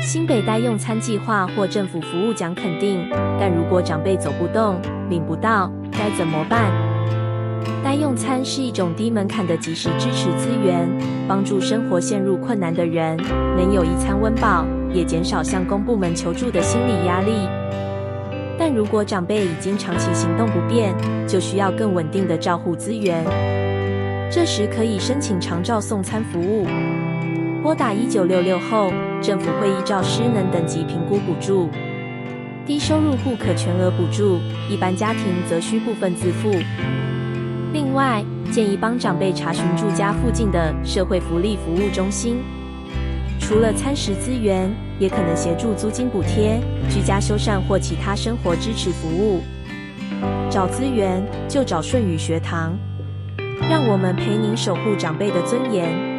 新北代用餐计划或政府服务奖肯定，但如果长辈走不动、领不到，该怎么办？代用餐是一种低门槛的即时支持资源，帮助生活陷入困难的人能有一餐温饱，也减少向公部门求助的心理压力。但如果长辈已经长期行动不便，就需要更稳定的照护资源。这时可以申请长照送餐服务，拨打1966后，政府会依照失能等级评估补助。低收入户可全额补助，一般家庭则需部分自付。另外，建议帮长辈查询住家附近的社会福利服务中心。除了餐食资源，也可能协助租金补贴、居家修缮或其他生活支持服务。找资源就找顺宇学堂，让我们陪您守护长辈的尊严。